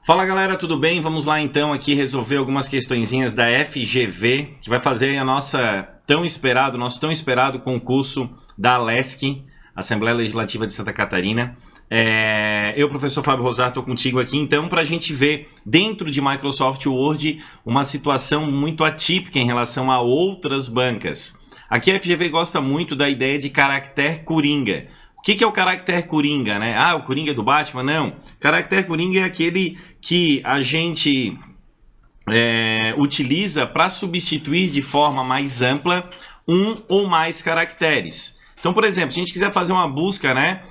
Fala galera, tudo bem? Vamos lá então aqui resolver algumas questõezinhas da FGV, que vai fazer a nosso tão esperado concurso da ALESC, Assembleia Legislativa de Santa Catarina. Eu, professor Fábio Rosato, estou contigo aqui então para a gente ver dentro de Microsoft Word uma situação muito atípica em relação a outras bancas. Aqui a FGV gosta muito da ideia de caractere coringa. O que é o caractere coringa, né? Ah, o coringa do Batman? Não. Caractere coringa é aquele que a gente utiliza para substituir de forma mais ampla um ou mais caracteres. Então, por exemplo, se a gente quiser fazer uma busca, né,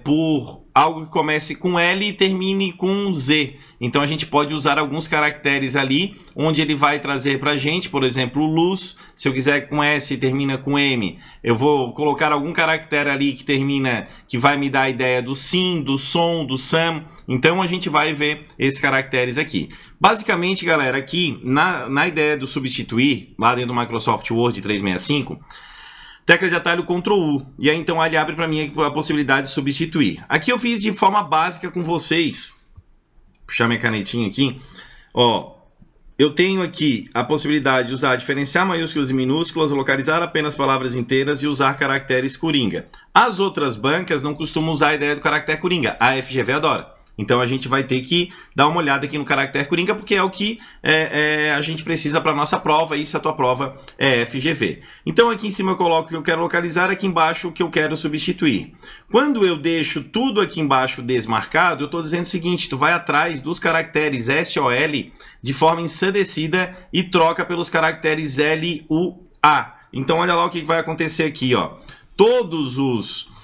por algo que comece com L e termine com Z, então a gente pode usar alguns caracteres ali, onde ele vai trazer para a gente, por exemplo, luz. Se eu quiser com S e termina com M, eu vou colocar algum caractere ali que vai me dar a ideia do sim, do som, do sam. Então a gente vai ver esses caracteres aqui. Basicamente, galera, aqui na ideia do substituir, lá dentro do Microsoft Word 365, tecla de atalho Ctrl U, e aí então ele abre para mim a possibilidade de substituir. Aqui eu fiz de forma básica com vocês. Puxar minha canetinha aqui, ó, eu tenho aqui a possibilidade de usar diferenciar maiúsculas e minúsculas, localizar apenas palavras inteiras e usar caracteres coringa. As outras bancas não costumam usar a ideia do caractere coringa, a FGV adora. Então a gente vai ter que dar uma olhada aqui no caractere coringa, porque é o que a gente precisa para a nossa prova, e se a tua prova é FGV. Então aqui em cima eu coloco o que eu quero localizar, aqui embaixo o que eu quero substituir. Quando eu deixo tudo aqui embaixo desmarcado, eu estou dizendo o seguinte: tu vai atrás dos caracteres SOL de forma ensandecida e troca pelos caracteres LUA. Então olha lá o que vai acontecer aqui, ó. Todos os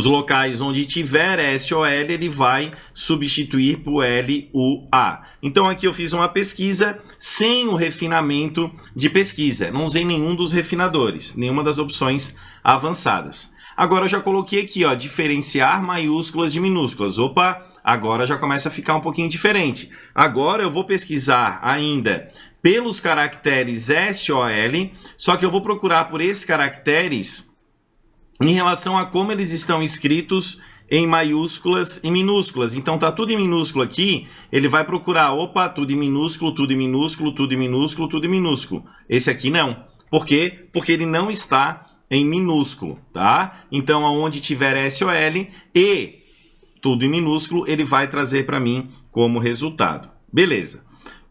locais onde tiver SOL, ele vai substituir por LUA. Então aqui eu fiz uma pesquisa sem o refinamento de pesquisa. Não usei nenhum dos refinadores, nenhuma das opções avançadas. Agora eu já coloquei aqui, ó, diferenciar maiúsculas de minúsculas. Opa, agora já começa a ficar um pouquinho diferente. Agora eu vou pesquisar ainda pelos caracteres SOL, só que eu vou procurar por esses caracteres em relação a como eles estão escritos em maiúsculas e minúsculas. Então tá tudo em minúsculo aqui, ele vai procurar, opa, tudo em minúsculo, tudo em minúsculo, tudo em minúsculo, tudo em minúsculo. Esse aqui não. Por quê? Porque ele não está em minúsculo, tá? Então aonde tiver SOL e tudo em minúsculo, ele vai trazer para mim como resultado. Beleza.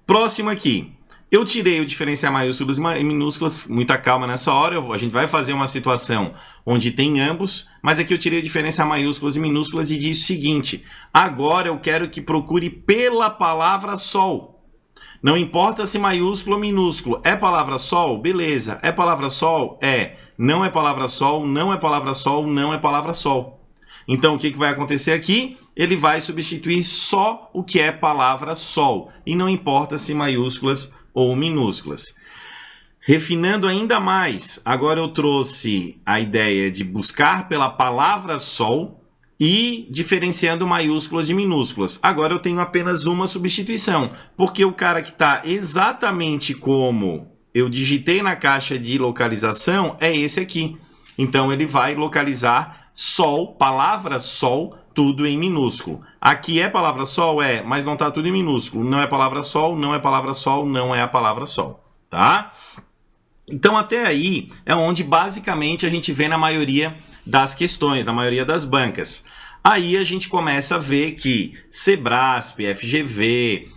Próximo aqui. Eu tirei o diferenciar maiúsculas e minúsculas, muita calma nessa hora, a gente vai fazer uma situação onde tem ambos, mas aqui eu tirei o diferenciar maiúsculas e minúsculas e diz o seguinte: agora eu quero que procure pela palavra sol. Não importa se maiúsculo ou minúsculo, é palavra sol? Beleza. É palavra sol? É. Não é palavra sol, não é palavra sol, não é palavra sol. Então o que vai acontecer aqui? Ele vai substituir só o que é palavra sol, e não importa se maiúsculas ou minúsculas. Refinando ainda mais, agora eu trouxe a ideia de buscar pela palavra sol e diferenciando maiúsculas de minúsculas. Agora eu tenho apenas uma substituição, porque o cara que está exatamente como eu digitei na caixa de localização é esse aqui. Então ele vai localizar sol, palavra sol, tudo em minúsculo. Aqui é palavra sol? É, mas não está tudo em minúsculo. Não é palavra sol, não é palavra sol, não é a palavra sol, tá? Então até aí é onde basicamente a gente vê na maioria das questões, na maioria das bancas. Aí a gente começa a ver que Sebrasp, FGV,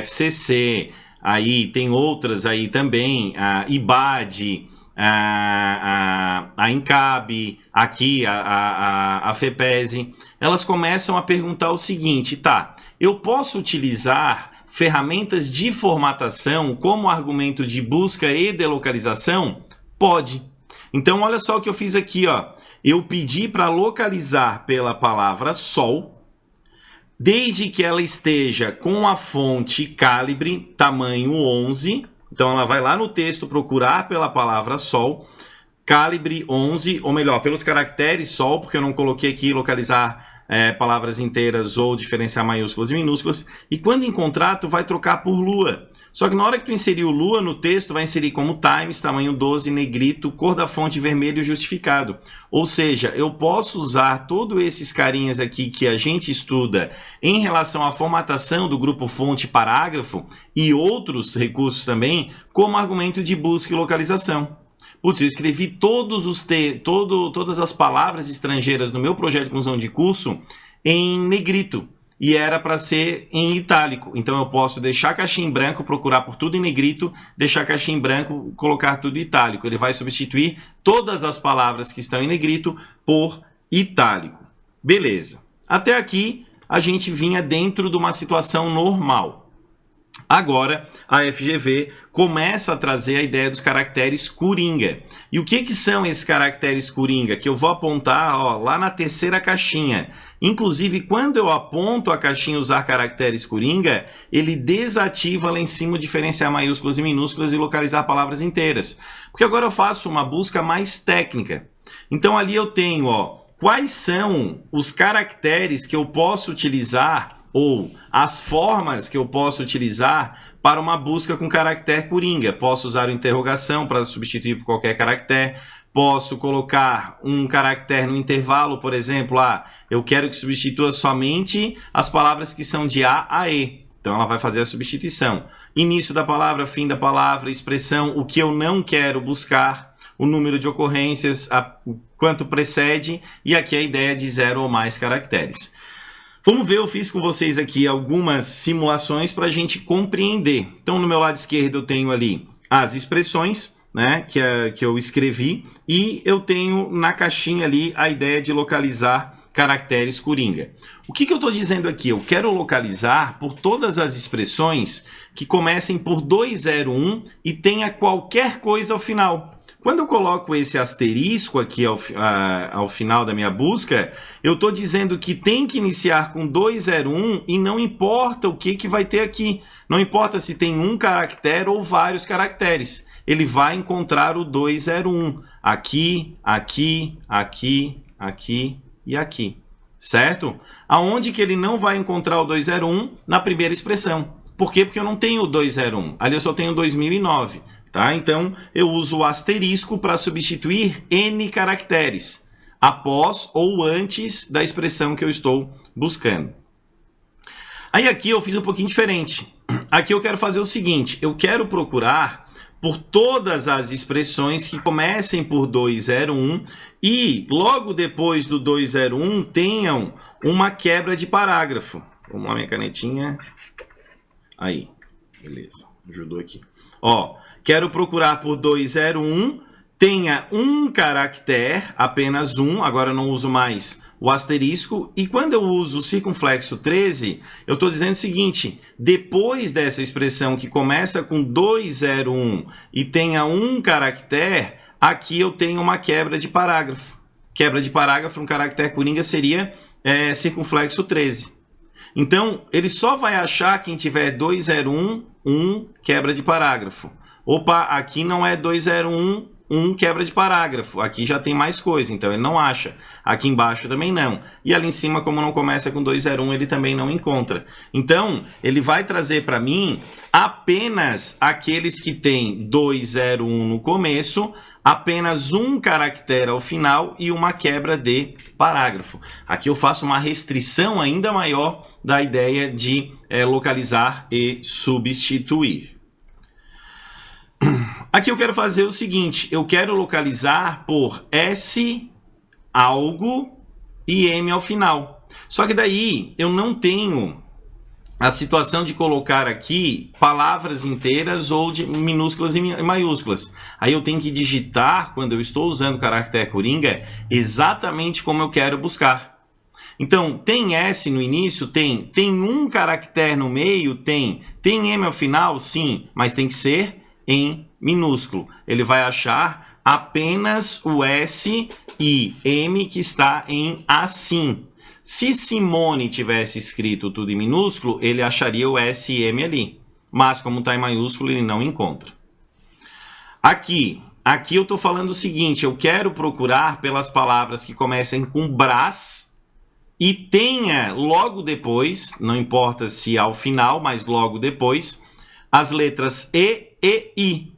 FCC, aí tem outras aí também, a IBAD, a Incab, aqui a FEPESE, elas começam a perguntar o seguinte: tá, eu posso utilizar ferramentas de formatação como argumento de busca e de localização? Pode. Então olha só o que eu fiz aqui, ó. Eu pedi para localizar pela palavra sol, desde que ela esteja com a fonte calibre tamanho 11. Então ela vai lá no texto procurar pela palavra sol, calibre 11, ou melhor, pelos caracteres sol, porque eu não coloquei aqui localizar palavras inteiras ou diferenciar maiúsculas e minúsculas. E quando encontrar, tu vai trocar por lua. Só que na hora que tu inserir o Lua no texto, vai inserir como Times, tamanho 12, negrito, cor da fonte vermelho justificado. Ou seja, eu posso usar todos esses carinhas aqui que a gente estuda em relação à formatação do grupo fonte parágrafo e outros recursos também como argumento de busca e localização. Putz, eu escrevi todas as palavras estrangeiras no meu projeto de conclusão de curso em negrito. E era para ser em itálico. Então eu posso deixar a caixinha em branco, procurar por tudo em negrito, deixar a caixinha em branco, colocar tudo em itálico. Ele vai substituir todas as palavras que estão em negrito por itálico. Beleza. Até aqui a gente vinha dentro de uma situação normal. Agora, a FGV começa a trazer a ideia dos caracteres coringa. E o que são esses caracteres coringa? Que eu vou apontar lá na terceira caixinha. Inclusive, quando eu aponto a caixinha usar caracteres coringa, ele desativa lá em cima o diferenciar maiúsculas e minúsculas e localizar palavras inteiras. Porque agora eu faço uma busca mais técnica. Então, ali eu tenho quais são os caracteres que eu posso utilizar ou as formas que eu posso utilizar para uma busca com caractere coringa. Posso usar a interrogação para substituir por qualquer caractere. Posso colocar um caractere no intervalo, por exemplo, eu quero que substitua somente as palavras que são de A a E. Então ela vai fazer a substituição. Início da palavra, fim da palavra, expressão, o que eu não quero buscar, o número de ocorrências, quanto precede, e aqui a ideia de 0 ou mais caracteres. Vamos ver, eu fiz com vocês aqui algumas simulações para a gente compreender. Então, no meu lado esquerdo eu tenho ali as expressões, né, que eu escrevi, e eu tenho na caixinha ali a ideia de localizar caracteres coringa. O que eu estou dizendo aqui? Eu quero localizar por todas as expressões que comecem por 201 e tenha qualquer coisa ao final. Quando eu coloco esse asterisco aqui ao final da minha busca, eu estou dizendo que tem que iniciar com 201 e não importa o que vai ter aqui. Não importa se tem um caractere ou vários caracteres. Ele vai encontrar o 201 aqui, aqui, aqui, aqui e aqui. Certo? Aonde que ele não vai encontrar o 201? Na primeira expressão. Por quê? Porque eu não tenho o 201. Ali eu só tenho 2009. Tá? Então, eu uso o asterisco para substituir N caracteres, após ou antes da expressão que eu estou buscando. Aí aqui eu fiz um pouquinho diferente. Aqui eu quero fazer o seguinte, eu quero procurar por todas as expressões que comecem por 201 e logo depois do 201 tenham uma quebra de parágrafo. Vamos lá, minha canetinha. Aí, beleza, ajudou aqui. Quero procurar por 201, tenha um caractere, apenas um, agora eu não uso mais o asterisco, e quando eu uso o circunflexo 13, eu estou dizendo o seguinte, depois dessa expressão que começa com 201 e tenha um caractere, aqui eu tenho uma quebra de parágrafo. Quebra de parágrafo, um caractere coringa seria circunflexo 13. Então, ele só vai achar quem tiver 201, quebra de parágrafo. Opa, aqui não é 201, quebra de parágrafo. Aqui já tem mais coisa, então ele não acha. Aqui embaixo também não. E ali em cima, como não começa com 201, ele também não encontra. Então, ele vai trazer para mim apenas aqueles que têm 201 no começo, apenas um caractere ao final e uma quebra de parágrafo. Aqui eu faço uma restrição ainda maior da ideia de localizar e substituir. Aqui eu quero fazer o seguinte, eu quero localizar por S, algo e M ao final. Só que daí eu não tenho a situação de colocar aqui palavras inteiras ou de minúsculas e maiúsculas. Aí eu tenho que digitar, quando eu estou usando o caractere coringa, exatamente como eu quero buscar. Então, tem S no início? Tem um caractere no meio? Tem M ao final? Sim, mas tem que ser em minúsculo. Ele vai achar apenas o S e M que está em assim. Se Simone tivesse escrito tudo em minúsculo, ele acharia o S e M ali. Mas como está em maiúsculo, ele não encontra. Aqui eu estou falando o seguinte, eu quero procurar pelas palavras que comecem com Brás e tenha logo depois, não importa se ao final, mas logo depois, as letras E e I.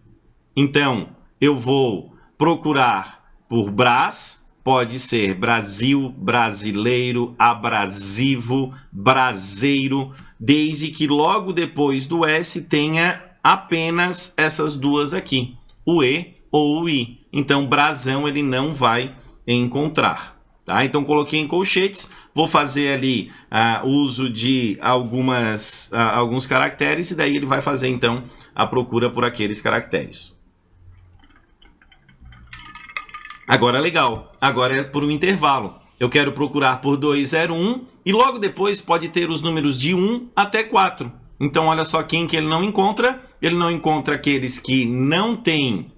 Então, eu vou procurar por Brás, pode ser Brasil, brasileiro, abrasivo, braseiro, desde que logo depois do S tenha apenas essas duas aqui, o E ou o I. Então, brasão ele não vai encontrar. Tá? Então, coloquei em colchetes, vou fazer ali uso de alguns caracteres e daí ele vai fazer, então, a procura por aqueles caracteres. Agora, legal. Agora é por um intervalo. Eu quero procurar por 201 e logo depois pode ter os números de 1 até 4. Então, olha só quem que ele não encontra. Ele não encontra aqueles que não têm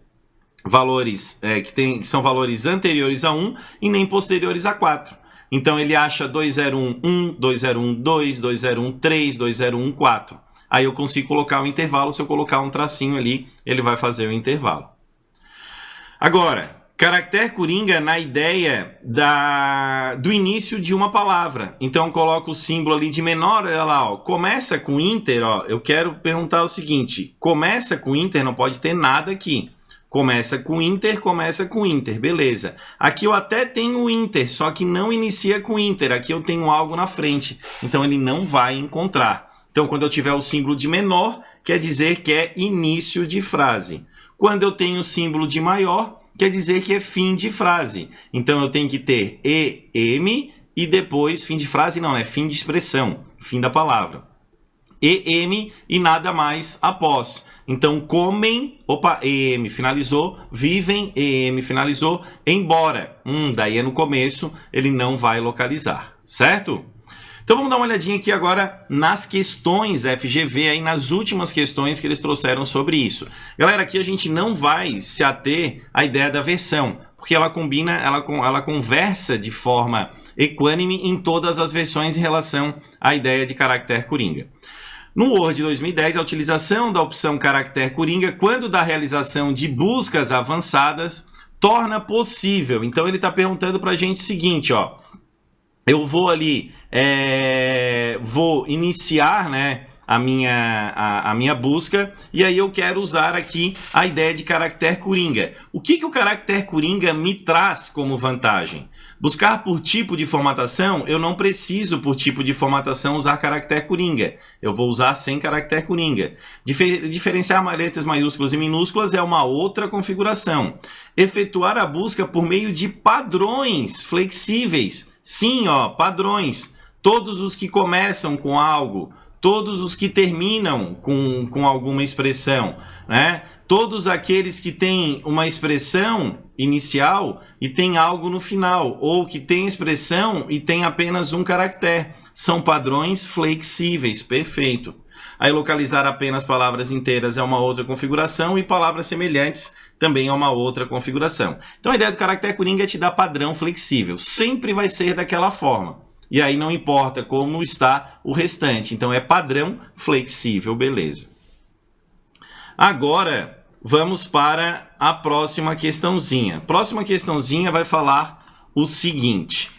valores, que são valores anteriores a 1 e nem posteriores a 4. Então, ele acha 201, 1, 201, 2, 201, 3, 201, 4. Aí eu consigo colocar o intervalo. Se eu colocar um tracinho ali, ele vai fazer o intervalo. Agora, caractere coringa na ideia do início de uma palavra. Então, eu coloco o símbolo ali de menor, olha lá, ó, começa com Inter, ó, eu quero perguntar o seguinte, começa com Inter, não pode ter nada aqui. Começa com Inter, beleza. Aqui eu até tenho o Inter, só que não inicia com Inter, aqui eu tenho algo na frente, então ele não vai encontrar. Então, quando eu tiver o símbolo de menor, quer dizer que é início de frase. Quando eu tenho o símbolo de maior, quer dizer que é fim de frase. Então, eu tenho que ter EM e depois, fim de frase não, é fim de expressão, fim da palavra. EM e nada mais após. Então, comem, opa, EM finalizou, vivem, EM finalizou, embora. Daí é no começo, ele não vai localizar, certo? Então, vamos dar uma olhadinha aqui agora nas questões FGV, aí nas últimas questões que eles trouxeram sobre isso. Galera, aqui a gente não vai se ater à ideia da versão, porque ela combina, ela conversa de forma equânime em todas as versões em relação à ideia de caractere coringa. No Word 2010, a utilização da opção caractere coringa, quando da realização de buscas avançadas, torna possível. Então, ele está perguntando para a gente o seguinte, ó. Eu vou ali, vou iniciar, né, a minha busca e aí eu quero usar aqui a ideia de caractere coringa. O que o caractere coringa me traz como vantagem? Buscar por tipo de formatação, eu não preciso por tipo de formatação usar caractere coringa. Eu vou usar sem caractere coringa. Diferenciar letras maiúsculas e minúsculas é uma outra configuração. Efetuar a busca por meio de padrões flexíveis. Sim, ó, padrões. Todos os que começam com algo, todos os que terminam com alguma expressão, né? Todos aqueles que têm uma expressão inicial e tem algo no final, ou que tem expressão e tem apenas um caractere. São padrões flexíveis, perfeito. Aí localizar apenas palavras inteiras é uma outra configuração e palavras semelhantes também é uma outra configuração. Então a ideia do caractere coringa é te dar padrão flexível. Sempre vai ser daquela forma. E aí não importa como está o restante. Então é padrão flexível, beleza. Agora vamos para a próxima questãozinha. Próxima questãozinha vai falar o seguinte.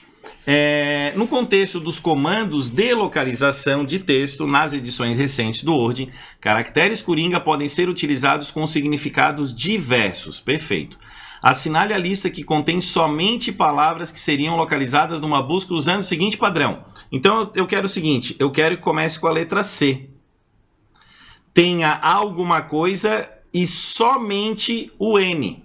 No contexto dos comandos de localização de texto nas edições recentes do Word, caracteres coringa podem ser utilizados com significados diversos. Perfeito. Assinale a lista que contém somente palavras que seriam localizadas numa busca usando o seguinte padrão. Então, eu quero o seguinte, eu quero que comece com a letra C. Tenha alguma coisa e somente o N.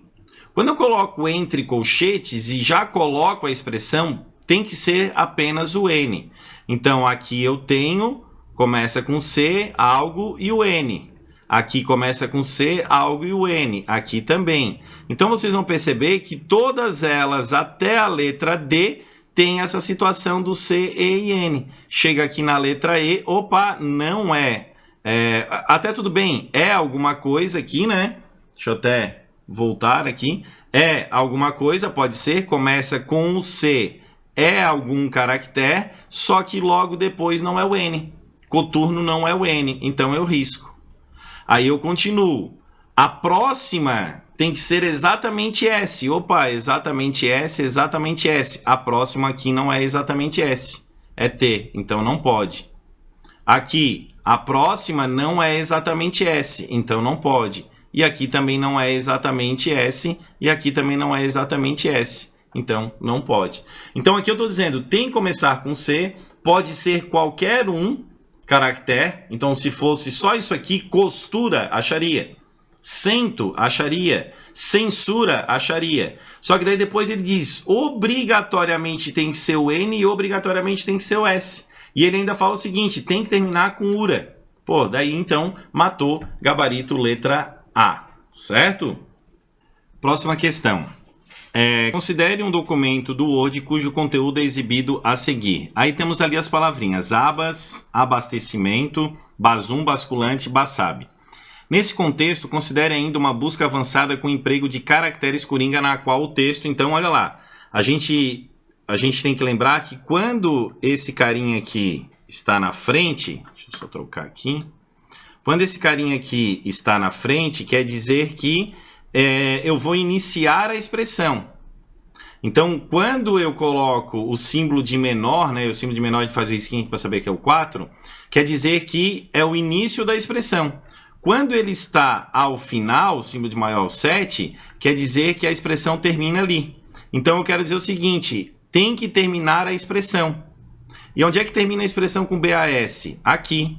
Quando eu coloco entre colchetes e já coloco a expressão, tem que ser apenas o N. Então, aqui eu tenho, começa com C, algo e o N. Aqui começa com C, algo e o N. Aqui também. Então, vocês vão perceber que todas elas, até a letra D, tem essa situação do C, E e N. Chega aqui na letra E, opa, não é. Até tudo bem, é alguma coisa aqui, né? Deixa eu até voltar aqui. É alguma coisa, pode ser, começa com o C, é algum caractere, só que logo depois não é o N. Coturno não é o N, então eu risco. Aí eu continuo. A próxima tem que ser exatamente S. Opa, exatamente S, exatamente S. A próxima aqui não é exatamente S, é T, então não pode. Aqui, A próxima não é exatamente S, então não pode. E aqui também não é exatamente S, e aqui também não é exatamente S, então não pode. Então aqui eu estou dizendo, tem que começar com C, pode ser qualquer um caractere. Então se fosse só isso aqui, costura, acharia. Cento, acharia. Censura, acharia. Só que daí depois ele diz, obrigatoriamente tem que ser o N e obrigatoriamente tem que ser o S. E ele ainda fala o seguinte, tem que terminar com URA. Pô, daí então matou gabarito letra A, certo? Próxima questão. Considere um documento do Word cujo conteúdo é exibido a seguir. Aí temos ali as palavrinhas abas, abastecimento, basum, basculante, basab. Nesse contexto, considere ainda uma busca avançada com emprego de caracteres coringa na qual o texto... Então, olha lá, a gente tem que lembrar que quando esse carinha aqui está na frente... Deixa eu só trocar aqui. Quando esse carinha aqui está na frente, quer dizer que eu vou iniciar a expressão. Então, quando eu coloco o símbolo de menor, né, o símbolo de menor a gente faz o risquinho para saber que é o 4, quer dizer que é o início da expressão. Quando ele está ao final, o símbolo de maior 7, quer dizer que a expressão termina ali. Então, eu quero dizer o seguinte, tem que terminar a expressão. E onde é que termina a expressão com BAS? Aqui.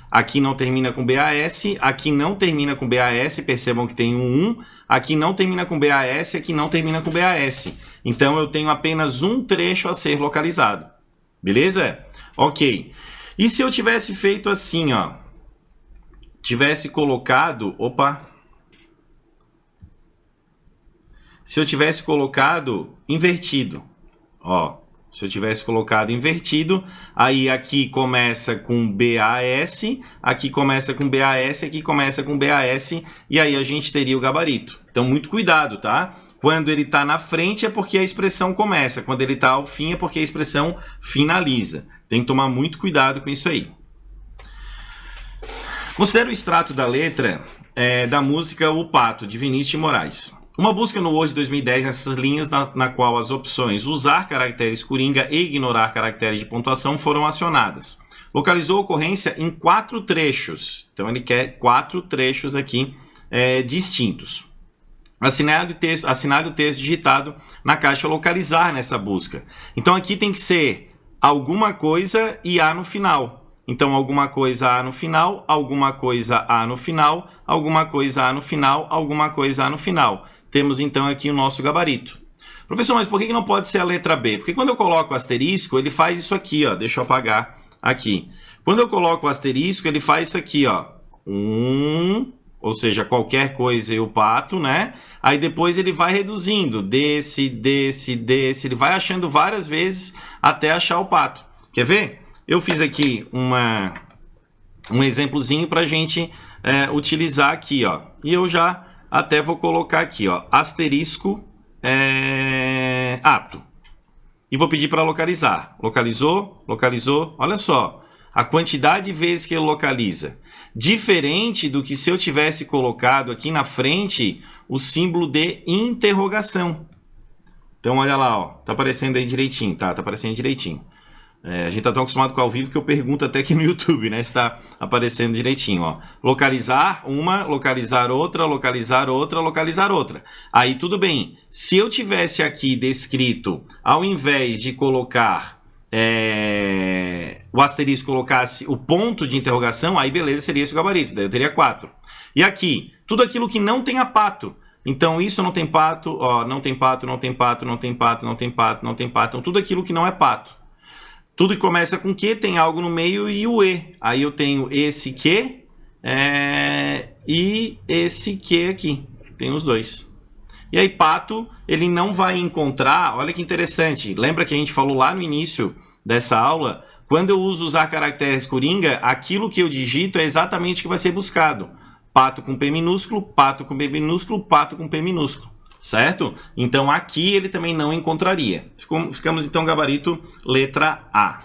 Aqui não termina com BAS, aqui não termina com BAS, percebam que tem um 1. Aqui não termina com BAS, aqui não termina com BAS. Então, eu tenho apenas um trecho a ser localizado. Beleza? Ok. E se eu tivesse feito assim, ó? Tivesse colocado... Opa! Se eu tivesse colocado invertido. Ó, se eu tivesse colocado invertido, aí aqui começa com BAS, aqui começa com BAS, aqui começa com BAS, e aí a gente teria o gabarito. Então, muito cuidado, tá? Quando ele está na frente é porque a expressão começa, quando ele está ao fim é porque a expressão finaliza. Tem que tomar muito cuidado com isso aí. Considere o extrato da letra da música O Pato, de Vinícius de Moraes. Uma busca no Word 2010 nessas linhas na qual as opções usar caracteres coringa e ignorar caracteres de pontuação foram acionadas. Localizou a ocorrência em 4 trechos. Então ele quer 4 trechos aqui distintos. Assinale o texto digitado na caixa localizar nessa busca. Então aqui tem que ser alguma coisa e A no final. Então, alguma coisa A no final, alguma coisa A no final, alguma coisa A no final, alguma coisa A no final. Temos, então, aqui o nosso gabarito. Professor, mas por que não pode ser a letra B? Porque quando eu coloco o asterisco, ele faz isso aqui, ó. Deixa eu apagar aqui. Quando eu coloco o asterisco, ele faz isso aqui, ó. Ou seja, qualquer coisa e o pato, né? Aí depois ele vai reduzindo. Desse. Ele vai achando várias vezes até achar o pato. Quer ver? Eu fiz aqui um exemplozinho para a gente utilizar aqui, ó. E eu já até vou colocar aqui, ó, asterisco ato. E vou pedir para localizar. Localizou, localizou. Olha só, a quantidade de vezes que ele localiza. Diferente do que se eu tivesse colocado aqui na frente o símbolo de interrogação. Então, olha lá, ó, tá aparecendo aí direitinho, tá? Tá aparecendo direitinho. A gente tá tão acostumado com ao vivo que eu pergunto até aqui no YouTube, né? Se tá aparecendo direitinho, ó. Localizar uma, localizar outra, localizar outra, localizar outra. Aí tudo bem. Se eu tivesse aqui descrito, ao invés de colocar o asterisco, colocasse o ponto de interrogação, aí beleza, seria esse o gabarito. Daí eu teria 4. E aqui, tudo aquilo que não tenha pato. Então isso não tem pato, ó, não tem pato, não tem pato, não tem pato, não tem pato, não tem pato. Então tudo aquilo que não é pato. Tudo que começa com Q tem algo no meio e o E. Aí eu tenho esse Q e esse Q aqui. Tem os dois. E aí pato, ele não vai encontrar... Olha que interessante. Lembra que a gente falou lá no início dessa aula? Quando eu uso usar caracteres coringa, aquilo que eu digito é exatamente o que vai ser buscado. Pato com P minúsculo, pato com P minúsculo, pato com P minúsculo. Certo? Então aqui ele também não encontraria. Ficamos então gabarito letra A.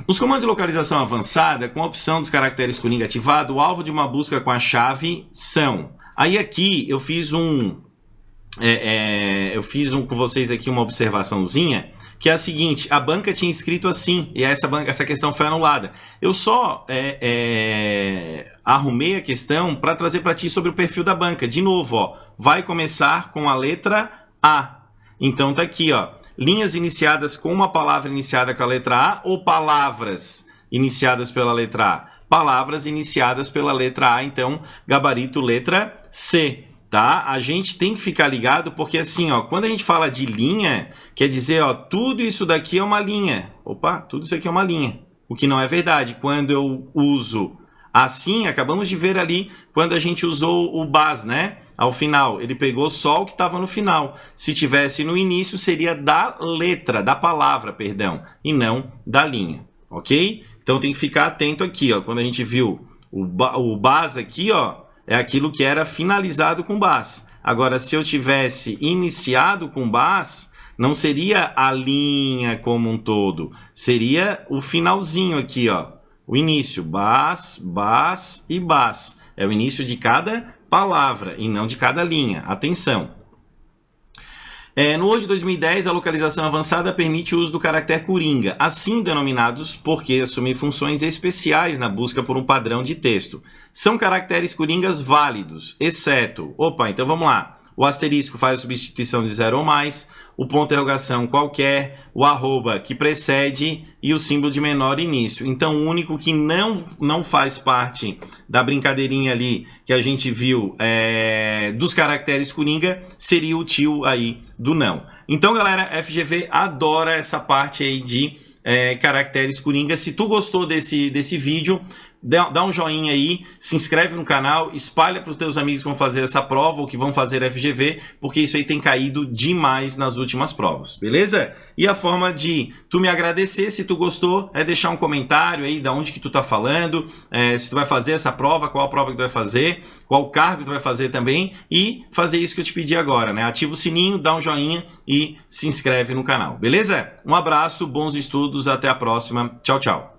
Os comandos de localização avançada, com a opção dos caracteres coringa ativado, o alvo de uma busca com a chave são... Aí aqui eu fiz eu fiz com vocês aqui uma observaçãozinha, que é a seguinte: a banca tinha escrito assim, e essa questão foi anulada. Eu só arrumei a questão para trazer para ti sobre o perfil da banca. De novo, ó, vai começar com a letra A. Então tá aqui, ó, linhas iniciadas com uma palavra iniciada com a letra A ou palavras iniciadas pela letra A? Palavras iniciadas pela letra A, então gabarito letra C. Tá? A gente tem que ficar ligado porque assim, ó, quando a gente fala de linha, quer dizer, ó, tudo isso daqui é uma linha. Opa, tudo isso aqui é uma linha. O que não é verdade. Quando eu uso assim, acabamos de ver ali, quando a gente usou o bas, né? Ao final, ele pegou só o que estava no final. Se tivesse no início, seria da letra, da palavra, perdão, e não da linha, ok? Então tem que ficar atento aqui, ó. Quando a gente viu o bas aqui, ó, é aquilo que era finalizado com bas. Agora, se eu tivesse iniciado com bas, não seria a linha como um todo. Seria o finalzinho aqui, ó. O início, bas, bas e bas. É o início de cada palavra e não de cada linha. Atenção. No Word 2010, a localização avançada permite o uso do caractere coringa, assim denominados porque assumem funções especiais na busca por um padrão de texto. São caracteres coringas válidos, exceto... Opa, então vamos lá. O asterisco faz a substituição de 0 ou mais, o ponto de interrogação qualquer, o arroba que precede e o símbolo de menor início. Então, o único que não faz parte da brincadeirinha ali que a gente viu dos caracteres coringa seria o tio aí do não. Então, galera, FGV adora essa parte aí de caracteres coringa. Se tu gostou desse vídeo, dá um joinha aí, se inscreve no canal, espalha para os teus amigos que vão fazer essa prova ou que vão fazer FGV, porque isso aí tem caído demais nas últimas provas, beleza? E a forma de tu me agradecer, se tu gostou, é deixar um comentário aí de onde que tu tá falando, se tu vai fazer essa prova, qual a prova que tu vai fazer, qual cargo que tu vai fazer também, e fazer isso que eu te pedi agora, né? Ativa o sininho, dá um joinha e se inscreve no canal, beleza? Um abraço, bons estudos, até a próxima, tchau, tchau!